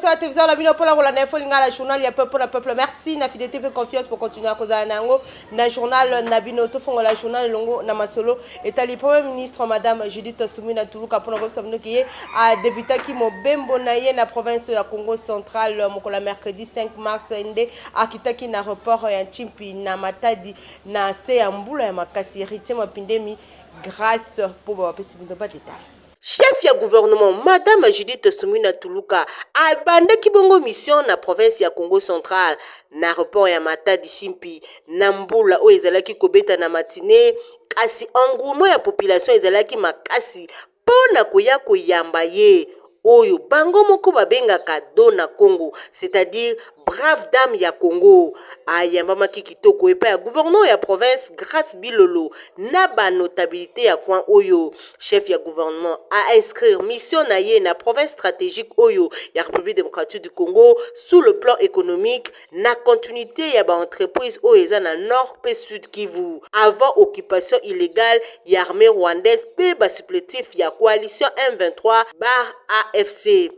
sur la télévision, la vidéo pour la info, la journal, il y a peuple pour le peuple. Merci, na fidélité et confiance pour continuer à causer nango. Na journal, na binoto font la journal longo na masolo. Et le premier ministre, Madame Judith Soumina Toulouka, pour nous savoir qui a débuté qui mo bembo naye na province ya Congo central, mokola mercredi 5 mars ende akitaki na report ya Chimpi na Matadi na Seambula ya makasi héritier mapindemi grâce pour bapesi bindo ba détail. Chef ya gouvernement Madame Judith Soumina Toulouka abande kibongo mission na province ya Congo central na report ya Matadi Chimpi na Mbula o ezalaki kobeta na matine kasi engouement ya population ezalaki makasi pona koya koyamba ye oyo bango moko babengaka Dona Congo, c'est-à-dire brave dame ya Congo ayamba maki kitoko epa ya gouverneur ya province grâce bilolo na ba notabilité ya coin oyo chef ya gouvernement a inscrire mission na ye na province stratégique oyo ya République démocratique du Congo sous le plan économique na continuité ya ba entreprise oyo eza na nord pe sud Kivu avant occupation illégale ya armée rwandaise pe ba supplétif ya coalition M23 bar AFC.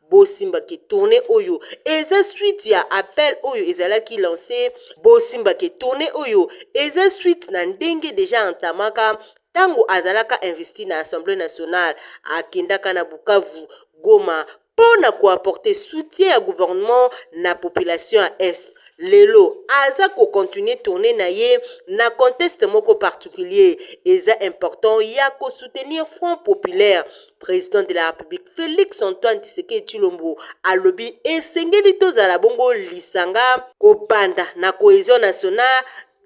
Bosimba qui tourné oyo eza suite ya appel oyo ezalaki lancé Bosimba qui tourné oyo eza suite na ndenge déjà entamaka tango azalaka investi na Assemblée nationale akendaka na Bukavu Goma pona ko apporter soutien au gouvernement na population à est lelo aza ko continuer tourner na ye na contexte moko particulier eza important ya ko soutenir Front populaire. Président de la République Félix Antoine Tshisekedi Tshilombo alobi esengeli tozala bongo lisanga kobanda na cohésion nationale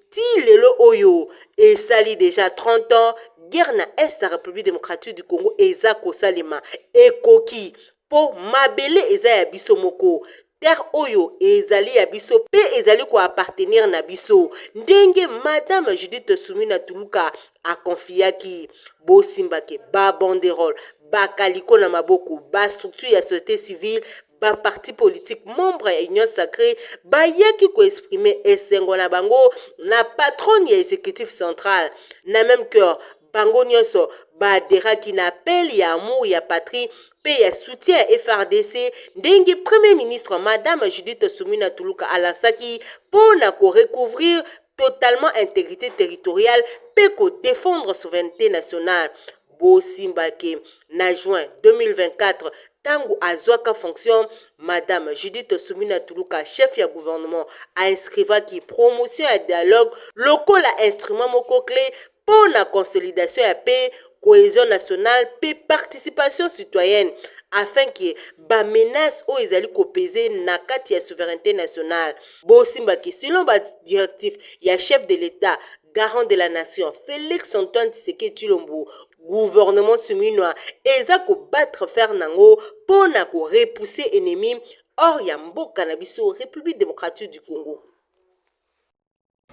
ti lelo oyo esali déjà 30 ans guerre na est la République démocratique du Congo eza kosalema ekoki po mabele eza ya biso moko terre oyo ezali ya biso pe ezali ko appartenir na biso ndenge Madame Judith Soumina Toulouka a confiaki Bosimba ke ba banderole ba kaliko na maboko ba structure ya société civile ba parti politique membre ya union sacrée ba yaki ko exprimer esengo na bango na patron ya exécutif central na même cœur bango nyonso ba deraki na appel ya amour ya patrie pe ya soutien à FRDC ndenge premier ministre Madame Judith Soumina Toulouka alansaki pona ko recouvrir totalement intégrité territoriale pe ko défendre souveraineté nationale. Bosimba ke na juin 2024 tango azwaka fonction Madame Judith Soumina Toulouka chef ya gouvernement a inscriva ki promotion ya dialogue lokola instrument moko clé pour la consolidation ya paix cohésion nationale pe participation citoyenne afin que ba menace o ezali ko peser na kati ya souveraineté nationale. Bosimba ki selon ba directif ya chef de l'État garant de la nation Félix Antoine Tshisekedi Tshilombo gouvernement suminois eza ko battre fer nango pona ko repousser ennemi hors ya mboka na biso République démocratique du Congo.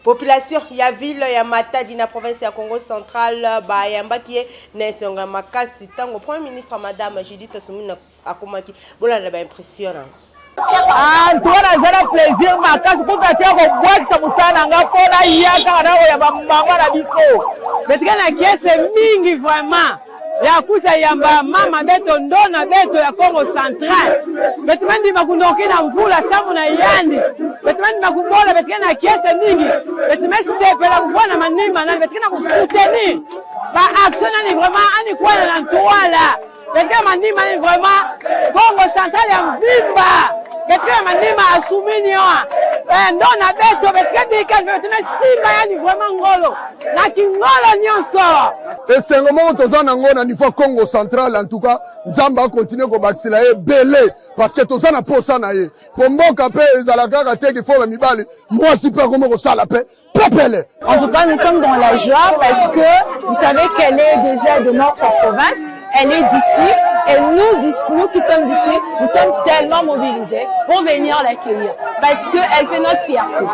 Population ya ville ya Matadi na province ya Congo central ba yamba ki na songa makasi tango premier ministre Madame Judith Soumina akomaki bolanda ba impression. Tuwana zara plaisir makasi kukatia ko bwatsa musana nga kona yaka na ya mama na biso. Betikana kiese mingi vraiment. Ya kusa yamba mama beto ndona beto ya Congo central. Betimandi makundoki na mvula samu na yandi. Betimandi makumbola betikana kiese mingi. Betimesi sepela kufona manima na betikana kusoutenir. Ba action ni vraiment ani kwana na ntuala. Betikana manima ni vraiment Congo central ya mvimba. Betikana manima asuminio. Ndona beto betikana dika betikana simba yani vraiment ngolo. Na kingolo nyonso. Esengomo tozana ngona niveau Congo central en tout cas nzamba continue ko baxila e belé parce que tozana posa na ye pomboka pe ezalaka ka teki fo mibali moi super comme ko sala pe pepele. En tout cas nous sommes dans la joie parce que vous savez qu'elle est déjà de notre province, elle est d'ici et nous qui sommes ici, nous sommes tellement mobilisés pour venir l'accueillir parce qu'elle fait notre fierté.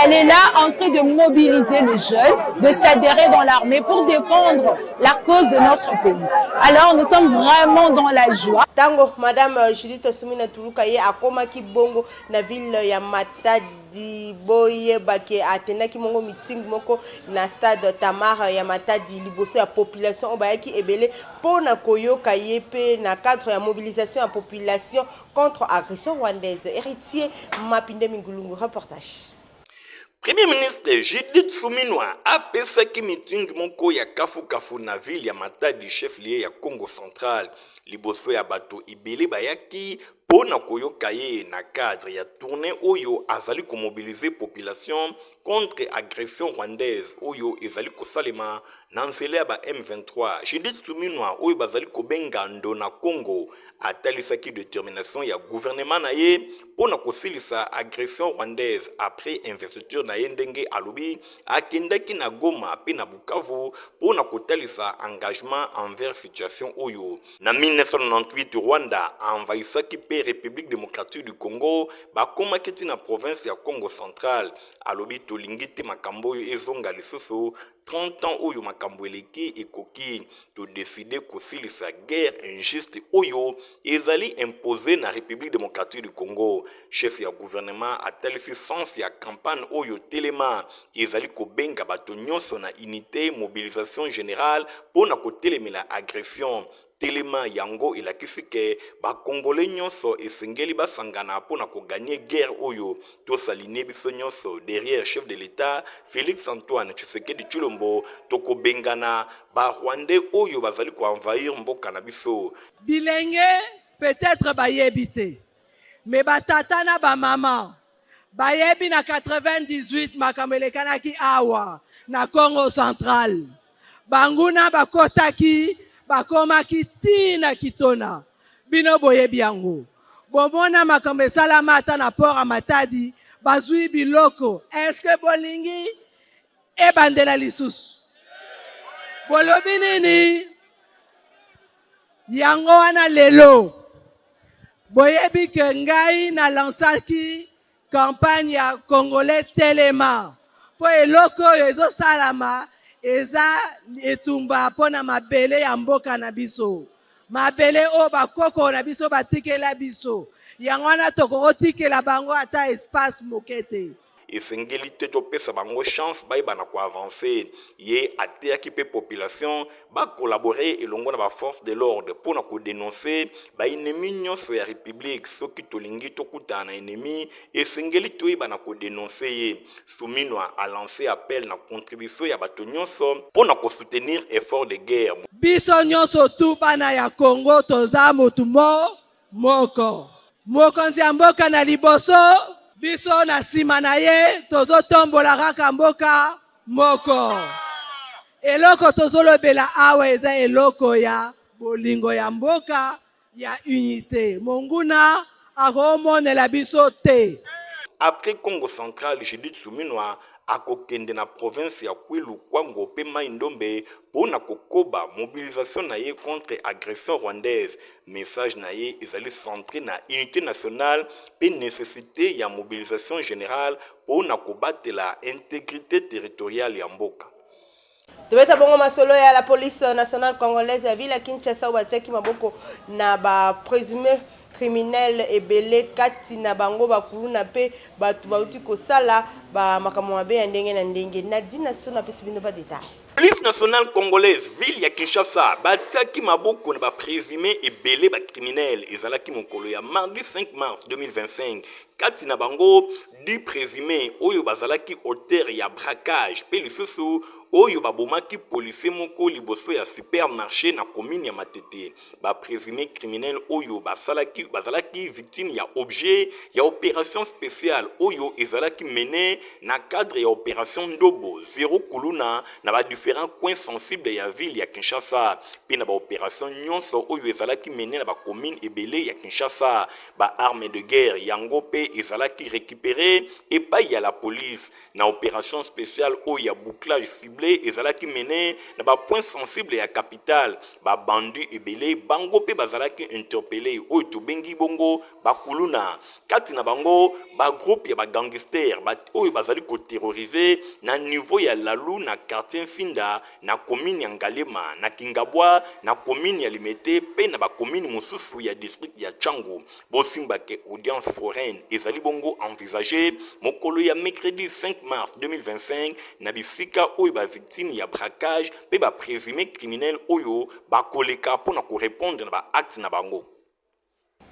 Elle est là en train de mobiliser les jeunes, de s'adhérer dans l'armée pour défendre la cause de notre pays. Alors nous sommes vraiment dans la joie. Tango madame Judith Sumina Tuluka ye akomaki bongo na ville ya Matadi boye bake atenaki mongo meeting moko na stade Tamar ya Matadi liboso ya population obayaki ebele pona koyoka ye pe na cadre ya mobilisation ya population contre agression rwandaise. Héritier Mapinde Mingulungu, reportage. Premier ministre Judith Suminwa a pesaki meeting moko ya kafu na ville ya Matadi chef-lieu ya Congo Central. Liboso ya bato ibele bayaki pona koyoka ye na cadre ya tournée oyo azali ko mobiliser population contre agression rwandaise oyo ezali kosalema na nzela ya ba M23. Judith Suminwa oyo bazali kobenga ndo na Congo atalisaki détermination ya gouvernement na ye pona kosilisa agression rwandaise après investiture na ye ndenge alobi akendaki na Goma pe na Bukavu pona kotalisa engagement envers situation oyo. Na 1998 Rwanda envahissaki pe République démocratique du Congo bakomaki na province ya Congo Central alobi tolingi te makambo oyo ezonga lisusu 30 ans oyo makambo eleki ekoki to décider kosilisa guerre injuste oyo ezali imposé na République démocratique du Congo. Chef ya gouvernement atalisi sens ya campagne oyo telema ezali kobenga bato nyonso na unité mobilisation générale pona kotelemela agression. Telema yango elakisi ke ba Congolais nyonso esengeli basangana pona ko gagner guerre oyo tosaline biso nyonso derrière chef de l'État Félix Antoine Tshisekedi Tshilombo toko bengana ba Rwandais oyo bazali ko envahir mboka na biso. Bilenge peut-être bayebite mais batata na ba maman bayebi na 98 makambo elekanaki awa na Congo Central banguna bakotaki bakomaki tina kitona bino boyebi yango bomona makambo esalama ata na port ya Matadi bazwi biloko eske bolingi ebandela lisusu bolobi nini yango wana lelo boyebi ke ngai na lansaki campagne ya Congolais telema po eloko oyo ezosalama eza etumba pona mabele ya mboka na biso mabele o bakoko na biso batikela biso yango wana tokotikela bango ata espace mokete esengeli te topesa bango chance bayeba ko avancer ye ateyaki pe population ba collaborer elongo na ba force de l'ordre pona ko dénoncer ba ennemi nyonso ya république soki tolingi tokuta na ennemi esengeli toyeba na ko dénoncer ye. Suminwa a lancé appel na contribution ya bato nyonso pona ko soutenir effort de guerre. Biso nyonso tu bana ya Congo toza motu moko mokonzi ya mboka na liboso biso na sima na ye tozotombola kaka mboka moko. Eloko tozolobela awa eza eloko ya bolingo ya mboka ya unité. Monguna akomonela biso te. Après Congo Central, Judith Suminwa akokende na province ya Kwilu Kwango pe Mai Ndombe pona kokoba mobilisation na ye contre agression rwandaise. Message na ye ezali centré na unité nationale pe nécessité ya mobilisation générale pona kobatela intégrité territoriale ya mboka. Tobeta bongo masolo ya la police nationale congolaise ya ville ya Kinshasa watiaki maboko na ba présumé criminel ebele kati na bango bakulu na pe batu bauti kosala ba makambo mabe ya ndenge na ndenge na dina sona pesi bino ba détail. Police nationale congolaise ville ya Kinshasa batiaki maboko na ba présumé ebele ba criminel ezalaki mokolo ya mardi 5 mars 2025 kati na bango 10 présumés oyo bazalaki auteur ya braquage pe lisusu oyo babomaki policier moko liboso ya supermarché na commune ya Matete. Ba présumé criminel oyo bazalaki victime ya objet ya opération spéciale oyo ezalaki mené na cadre ya opération Ndobo zéro kuluna na ba différents coins sensibles ya ville ya Kinshasa pe na ba opération nyonso oyo ezalaki mené na ba commune ebele ya Kinshasa. Ba armes de guerre yango pe ezalaki récupéré envoyé et pas y a la police. Na opération spéciale où il y a bouclage ciblé et zalaki mené na ba point sensible ya capitale ba bandit ebele bango pe bazalaki interpellé ou to bengi bongo ba kuluna kati na bango ba groupe ya ba gangster ba ou bazali ko terroriser na niveau ya Lalu na quartier Finda na commune ya Ngalema na Kingabwa na commune ya Limete pe na ba commune mosusu ya district ya Changu bosimba ke audience foraine ezali bongo envisager mokolo ya mercredi 5 mars 2025 na bisika oyo ba victime ya braquage pe ba présumé criminel oyo ba koleka pona ko répondre na ba acte na bango.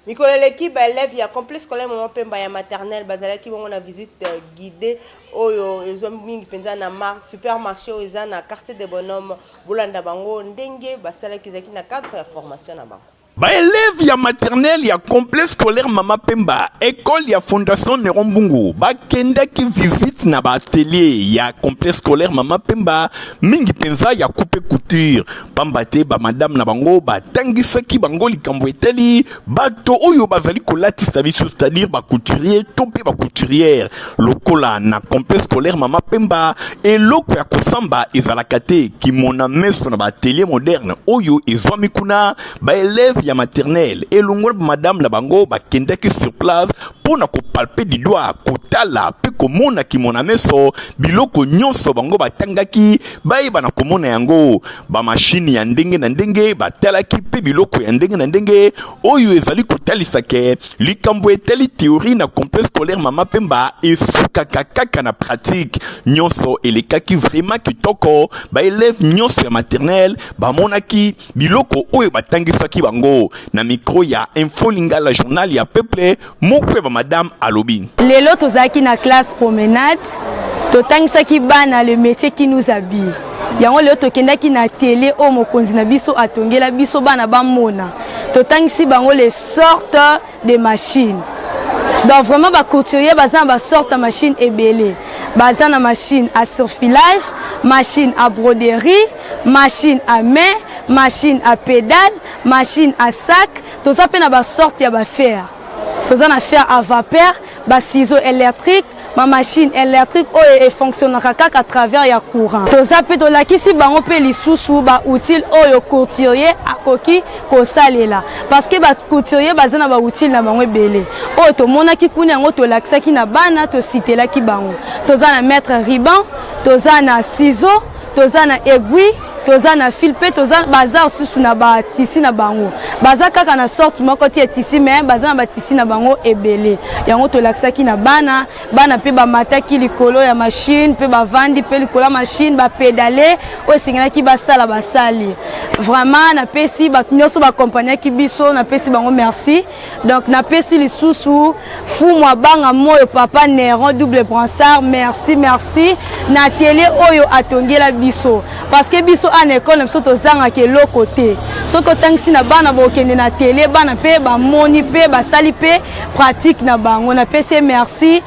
Mikolo l'équipe élève ya complexe scolaire Maman Pemba ya maternelle bazalaki bongo na visite guidée oyo ezo mingi penza na supermarché oyo eza na quartier des bonhommes bolanda bango ndenge basalaki zaki na cadre ya formation na bango. Ba élève ya maternelle ya complexe scolaire Mama Pemba école ya fondation Nerombungu ba kenda ki visite na ba atelier ya complexe scolaire Mama Pemba mingi penza ya coupe couture pambate ba madame na bango ba tangisaki bango likambo eteli bato oyo bazali kolatisa biso c'est-à-dire ba couturier tope ba couturière lokola na complexe scolaire Mama Pemba eloko ya kosamba ezalaka te kimona meso na ba atelier moderne oyo ezwami kuna ba élève ya maternelle et l'ongol madame la bango ba kendeki sur place pour na ko palper du doigt kotala pe komona ki mona meso biloko nyonso bango batangaki ba na komona yango ba machine ya ndenge na ndenge batalaki pe biloko ya ndenge na ndenge oyo ezali kotalisa ke likambo eteli théorie na complexe scolaire Mama Pemba esukaka kaka na pratique nyonso elekaki vraiment kitoko ba élève nyonso ya maternelle ba monaki biloko oyo batangisaki bango na micro ya Info Lingala journal ya peuple moko ba madame alobi lelo tozaki na classe promenade totangisaki bana le métier qui nous habille yango lelo tokendaki na télé o mokonzi na biso atongela biso bana bamona totangisi bango les sortes de machines donc vraiment ba couturier bazana ba sorte machine ebele bazana machine à surfilage machine à broderie machine à main machine à pédale, machine à sac, tout ça peut avoir sorte ya ba fer. Tout ça na fer à vapeur, ba ciseaux électriques, ma machine électrique oyo fonctionnera à travers ya courant. Tout ça peut la kisi bango pe lisusu ba utile oyo couturier akoki ko salela parce que ba couturier bazana ba utile na bango belé. Oyo to mona ki kuni yango to lakisa ki na bana to sitela ki bango. To za na mettre ruban, to za na ciseaux, to za na aiguille toza na fil pe toza bazar susu na ba tisi na bango baza kaka na sorte moko ti tisi mais baza na ba tisi na bango ebele yango to laksaki na bana pe ba mataki likolo ya machine pe ba vandi pe likolo machine ba pédaler o singana ki basala basali vraiment na pesi ba nyoso ba compagnie ki biso na pesi bango merci donc na pesi lisusu fu mwa banga moyo papa Néron double brassard merci na télé oyo atongela biso parce que biso en école nous sommes aux ke l'autre côté ce que tangisi na bana bokende na télé bana pe ba moni pe ba sali pe pratique na bango na pesi merci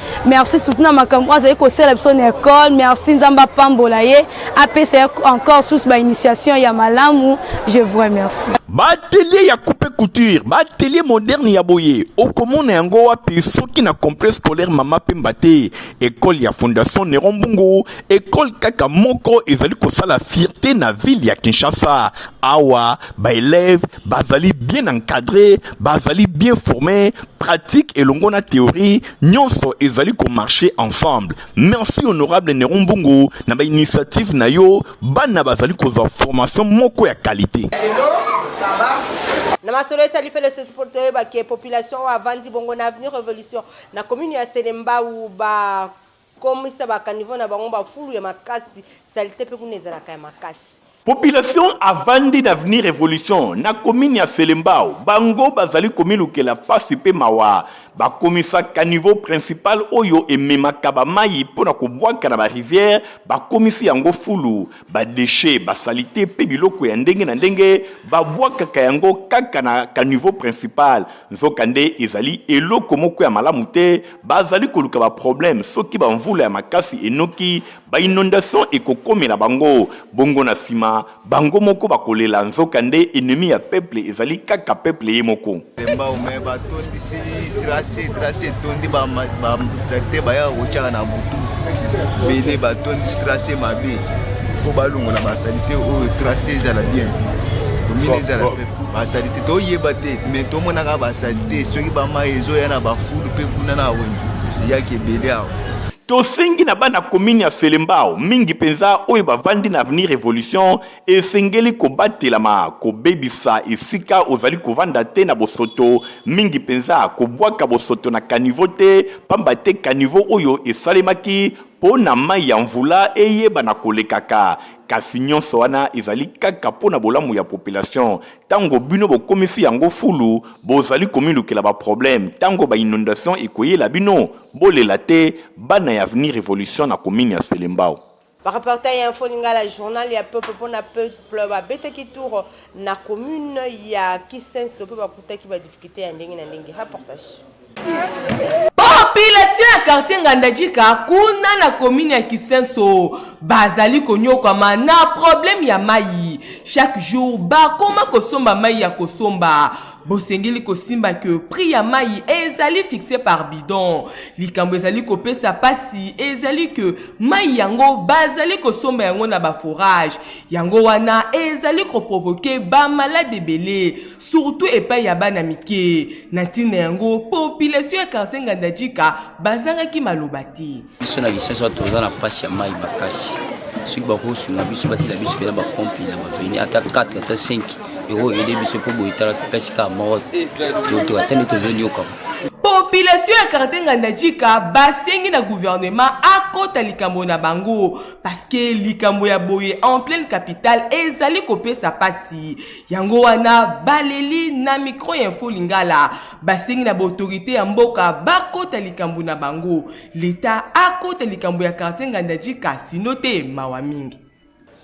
surtout na makambo azali ko sala biso na école merci nzamba pambola ye apesi encore sous ba initiation ya malamu je vous remercie. Ba atelier ya coupe couture, ba atelier moderne ya boye, okomona yango wapi soki na complexe scolaire Mama Pemba te, école ya fondation Nerombungu, école kaka moko ezali kosala fierté na ville ya Kinshasa. Awa, ba élèves, bazali bien encadré, bazali bien formé, pratique et longona théorie, nyonso ezali ko marcher ensemble. Merci honorable Nerombungu, na ba initiative na yo, bana bazali kozwa formation moko ya qualité. Na masolo esali fait le supporter ba ki population avandi bongo na avenir révolution na commune ya Selemba ou ba komisa ba kanivo na bango ba fulu ya makasi salite pe kuneza la kaya makasi. Population avandi d'avenir révolution na commune ya Selembao bango bazali komilukela pasi pe mawa ba komisa caniveau principal oyo ememaka ba mai pona ko bwaka na ba rivière ba komisi yango fulu ba déchets ba salité pe biloko ya ndenge na ndenge ba bwaka yango kaka na caniveau principal nzokande ezali eloko moko ya malamu te bazali koluka ba problème soki ba mvula ya makasi enoki ba inondation ekokomela bango bongo na sima nsima bango moko bakolela nzoka nde ennemi ya peuple ezali kaka peuple ye moko. Lemba ume batondisi tracé tondi ba secteur baya ochaka na butu bele batondisi tracé mabe ko balungu na basalite o tracé ezala bien komine ezala basalite to yeba te mais to mona ka basalite soki ba maezo yana ba fulu pe kuna na wengi yake bele awo. Tosengi na bana komini ya Selembao mingi penza oyo bavandi na Avenir Révolution esengeli kobatelama kobebisa esika ozali kovanda te na bosoto mingi penza kobwaka bosoto na kanivo te pamba te kanivo oyo esalemaki pona mai ya mvula eyeba na kolekaka kasi nyonso wana ezali kaka pona bolamu ya population tango bino bokomisi yango fulu bozali komilukela ba problème tango ba inondation ekoyela bino bolela te bana ya Avenir Révolution na komini ya Selembao. Par reporter ya info lingala journal ya peuple pona peuple ba betaki tour na commune ya Kisenso pe ba kutaki ba difficulté ya ndenge na ndenge. Reportage. Population ya quartier Ngandajika kuna na commune ya Kisenso bazali konyokama na problème ya mai chaque jour ba koma kosomba mai ya kosomba bosengeli kosimba que prix ya mai ezali fixé par bidon likambo ezali kopesa pasi ezali que mai yango bazali kosomba yango na ba forage yango wana ezali ko provoquer ba malade belé surtout epai ya bana mike na ntina yango population ya quartier Ngandajika bazangaki malobati biso na lisenso toza na pasi ya mai bakasi soki bakosunga biso basila biso pena bakompi na baveni ata 4 ata 5 euro ede biso po boyitala kasi ka moko to atende tozonyoka. Population ya quartier Ngandajika basengi na gouvernement akota likambo na bango parce que likambo ya boye en pleine capitale ezali kopesa pasi yango wana baleli na micro info lingala basengi na autorité ya mboka bakota likambo na bango l'état akota likambo ya quartier Ngandajika sinote mawa mingi.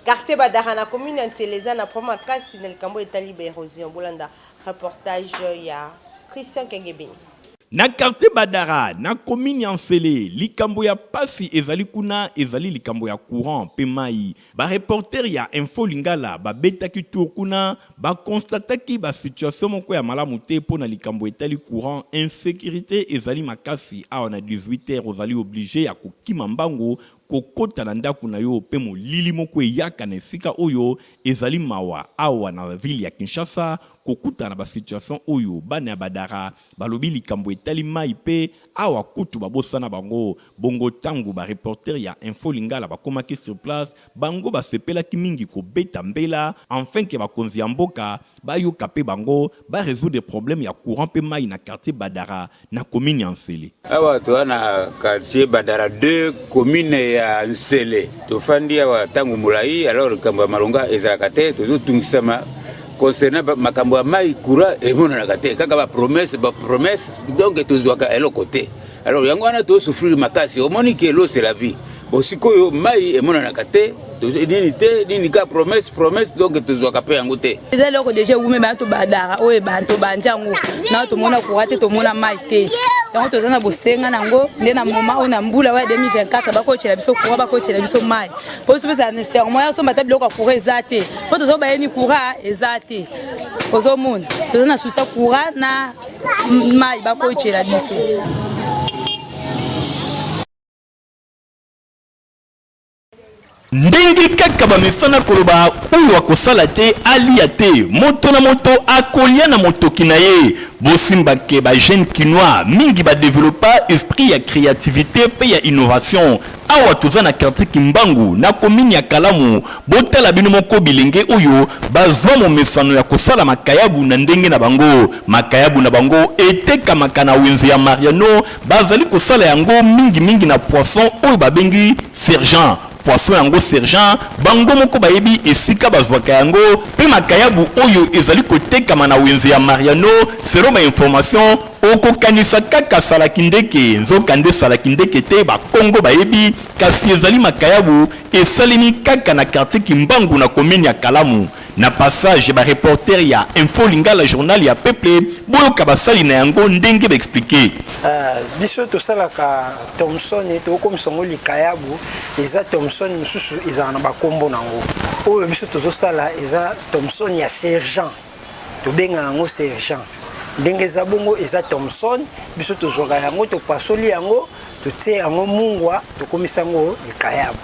Quartier Badara na commune ya Nteleza na proma kasi na likambo etali ba érosion bolanda reportage ya Christian Kengebini. Na quartier Badara, na commune ya Nsele, likambo ya pasi ezali kuna ezali likambo ya courant pe mai. Ba reporter ya info lingala ba betaki tour kuna ba constataki ba situation moko ya malamu te pona likambo etali courant insécurité ezali makasi a on a 18h ozali obligé ya kokima mbango kokota na ndako na yo pe molili moko eyaka na esika oyo ezali mawa awa na ville ya Kinshasa kokuta na ba situation oyo bana ya Badara balobi likambo etali mai pe awa kutu babosana bango bongo tango ba reporter ya info lingala bakomaki sur place bango basepelaki mingi kobeta mbela enfin ke bakonzi ya mboka bayoka pe bango ba résoudre des problèmes ya courant pe mai na quartier Badara na commune ya Nsele. Awa to na quartier Badara 2 commune ya Nsele to fandi awa tango mulai alors kamba malonga ezalaka te to tungisama concernant makambo ya mai courant emonanaka te kaka ba promesse donc tozwaka eloko te alors yango wana to souffrir makasi omoni ke l'eau c'est la vie bosikoyo mai emonanaka te nini ka promesse donc tozwaka pe yango te ezali loko déjà wume bantu Badara oyo bantu banjango na tomona courant te tomona mai te yango tozana bosenga nango nde na moma oyo na mbula wa 2024 bakochela biso courant bakochela biso mai po sipesa nécessairement ya somba ta biloko courant eza te po tozo bayeni courant eza te ozomona tozana susa courant na mai bakochela biso. Ndenge kaka bamesana koloba oyo akosala te alia te moto na moto akolia na motoki na ye bosimbake ba jeune kinois mingi ba développer esprit ya créativité pe ya innovation awa toza na quartier Kimbangu na commune ya Kalamu botala bino moko bilenge oyo bazwa momesano ya kosala makayabu na ndenge na bango eteka makana wenze ya Mariano bazali kosala yango mingi na poisson oyo babengi sergent poisson yango sergent bango moko bayebi esika bazwaka yango pe makayabu oyo ezali kotekama na wenze ya Mariano selon ma information okokanisa kaka salaki ndeke nzoka nde salaki ndeke te bakongo bayebi kasi ezali makayabu esalemi kaka na quartier Kimbangu na commune ya Kalamu. Na passage ba reporter ya Info Lingala journal ya peuple boyoka basali na yango ndenge ba expliquer. Biso to salaka Thomson to comme songo likayabu eza Thomson mususu eza na bakombo nango. Oyo biso to sala eza Thomson ya sergent. To benga nango sergent. Ndenge za bongo eza Thomson biso to zoga yango to pasoli yango to tie yango mungwa to komisa yango likayabu.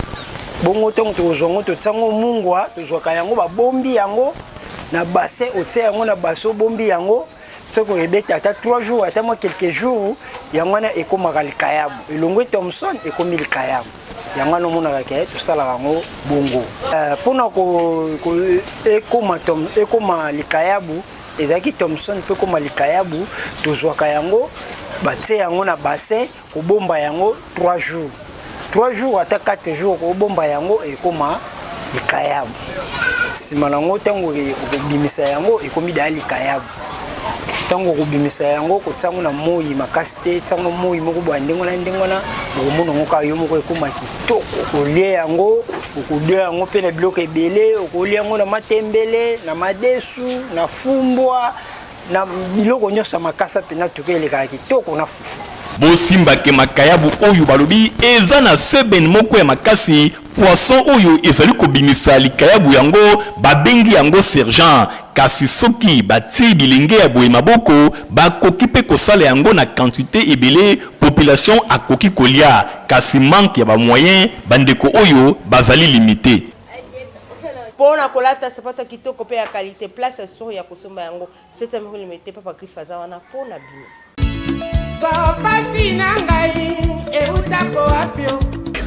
Bongo tongo to zongo to tsango mungwa to zoka yango ba bombi yango na bassin otie yango na basso bombi yango soko ebeta ata 3 jours ata moi quelques jours yango na ekomaka likayabu elongwe Thomson ekomi likayabu yango no mona ka to sala yango bongo pona ko ekoma likayabu ezaki Thomson pe koma likayabu to zoka yango batie yango na bassin ko bomba yango 3 jours 3 jours ata 4 jours ko bomba yango ekoma likayabu sima nango tango okobimisa yango ekomi da likayabu tango okobimisa yango ko tsango na moyi makasi te tango moyi moko bwa ndengo na okomona ngo ka yo moko ekoma kitoko okolia yango okolia yango pe na biloko ebele okolia yango na matembele na madesu na fumbwa na biloko nyonso makasa pe na tokeleka kitoko na fufu bosimba ke makayabu oyo balobi eza na seben moko ya makasi poisson oyo ezali kobimisa likayabu yango babengi yango sergent kasi soki batie bilenge ya boye maboko bakoki pe kosala yango na quantité ebele population akoki kolia kasi manque ya ba moyen bandeko oyo bazali limité. Pona kolata sapata kitoko pe ya qualité place sur ya kosomba yango 7 mm papa grifaza wana pona bino. Papa sinangai eutako apio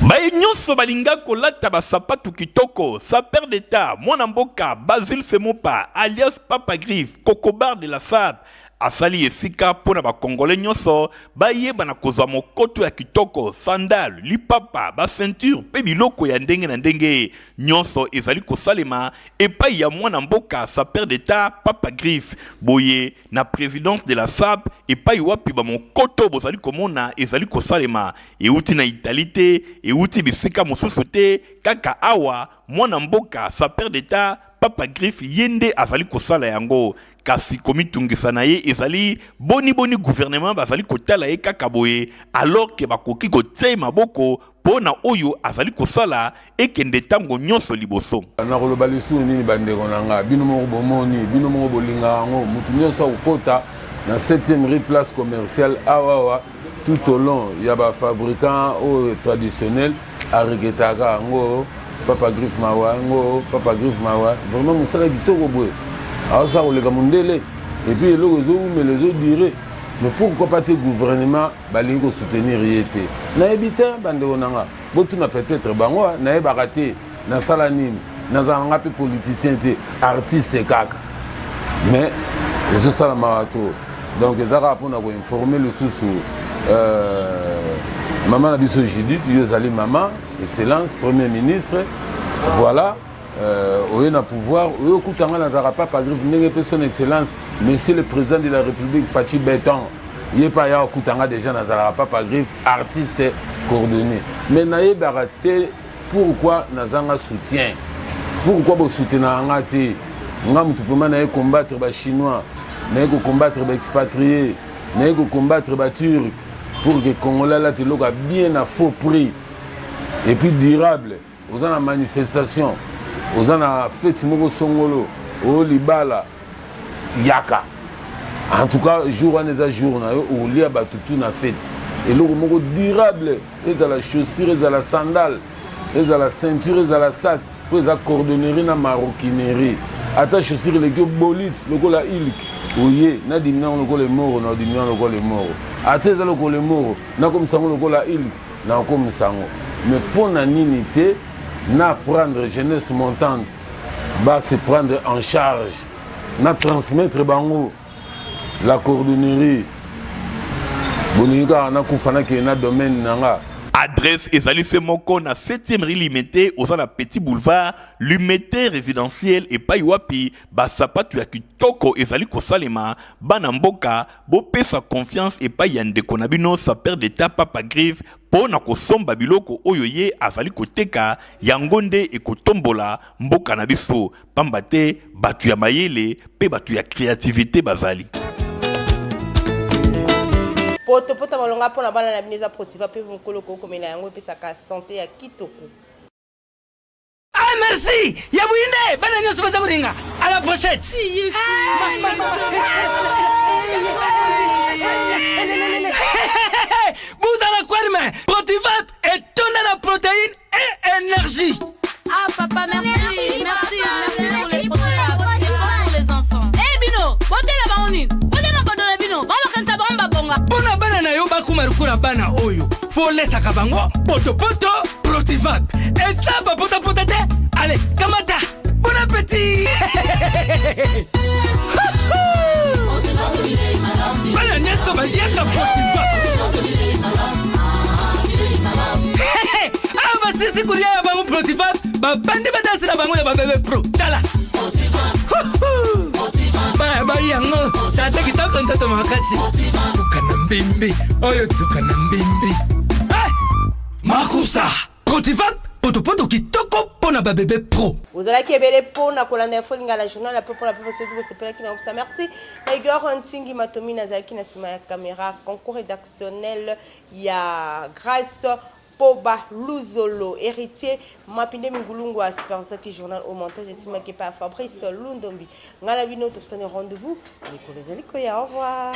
Baye nyonso balinga kolata basapatu kitoko saper d'État mwana mboka Basile Semopa alias Papa Griffe Cocobar de la Sab asali esika pona ba congolais nyonso bayeba na kozwa mokoto ya kitoko sandal lipapa ba ceinture pe biloko ya ndenge na ndenge nyonso ezali kosalema epai ya mwana mboka saper d'État Papa Griffe boye na présidence de la SAP epai wapi ba mokoto bozali komona ezali kosalema euti na Italie euti bisika mosusu te kaka awa mwana mboka saper d'État Papa Griffe yende azali kosala yango kasi komitungisa na ye ezali boni gouvernement bazali kotala ye kaka boye alors que bakoki kotia maboko pona oyo azali kosala ekende tango nyonso liboso na koloba lisusu nini bandeko nanga bino moko bomoni bino moko bolinga yango mutu nyonso akokota na 7e rue place commerciale awawa tout au long ya ba fabricant au traditionnel ariketaka yango Papa Griffe mawa ngo Papa Griffe mawa vraiment musala kitoko boye alors ça on les gamundele et puis les autres mais les autres diraient mais pourquoi pas tes gouvernement balingo soutenir yete na ebita bande onanga botu na peut-être bango na ebakate na salanine na zanga pe politicien te artiste kaka mais les autres sala mawato donc ezaka pour na ko informer le sous maman Nabiso Judith Yozali maman excellence premier ministre voilà on a pouvoir on écoutanga nazara Papa Griffe ndenge pe son excellence monsieur le président de la République Fachi Beton yepa ya écoutanga déjà nazara Papa Griffe artiste coordonné mais naye baraté pourquoi nazanga soutien pourquoi bo soutenir ngati ngam tu vraiment naye combattre ba chinois naye combattre ba expatriés naye combattre ba turcs pour que Congolais là te loga bien à faux prix et puis durable aux en manifestation aux en fête moko songolo au libala yaka en tout cas jour en les jours na au lia batutu na fête et logo moko durable et à la chaussure et à la sandale et à la ceinture et à la sac pour la cordonnerie na maroquinerie attache chaussure les bolite logo la ilk oye na dimina logo les morts na dimina logo les morts ateza logo les morts na comme sango logo la ilk na comme sango mais pour na ninité na prendre jeunesse montante va se prendre en charge na transmettre bango la cordonnerie boninga na kufana ke na domaine nanga Adresse ezali se moko na 7e rue Limité aux na Petit Boulevard, Limité résidentiel et paiwapi basapatu ya kitoko ezali kosalema bana mboka bo pesa confiance et pa yande konabino sa père d'état Papa Grive pona kosomba biloko oyo ye azali koteka yangonde e kotombola mboka na biso pambate batu ya mayele pe batu ya créativité bazali. Poto malonga pona bana na bineza protiva pe mukolo ko komela yango pe saka santé ya kitoko. Ah merci, ya buinde bana nyoso baza kuringa. À la pochette. Vous allez quoi mais Protivap est tonne de protéines et énergie. Ah papa merci pour les protéines pour les enfants. Eh Bino, bote la baoni. Bote na bodo la Bino. Mama kansa bomba bonga. Bona bana na yo ba kumarukura bana oyo. Faut laisser kabango poto Protivap. Et ça ba pota te. Allez, kamata. Bon appétit. Bana nyeso ba yaka Protivap. Ah ba sisi kulia ya bango Protivap. Ba bandi ba dansi na bango ya ba bébé pro. Tala. Ba yango. Chate kitoko ntoto makachi. Tukana mbimbi. Oyo tukana mbimbi. Makusa. Protivap. Poto kitoko pona ba bébé pro. Vous allez qui ebele pona kolanda info ngala journal la peuple la peuple se vous s'appelle qui na ça merci. Igor Huntingi Matomi Nazaki na sima ya caméra concours rédactionnel ya grâce Poba Luzolo héritier Mapinde Mingulungu à Super Zaki journal au montage estima qui par Fabrice Lundombi. Ngala bino topsane rendez-vous. Nicolas Zalikoya au revoir.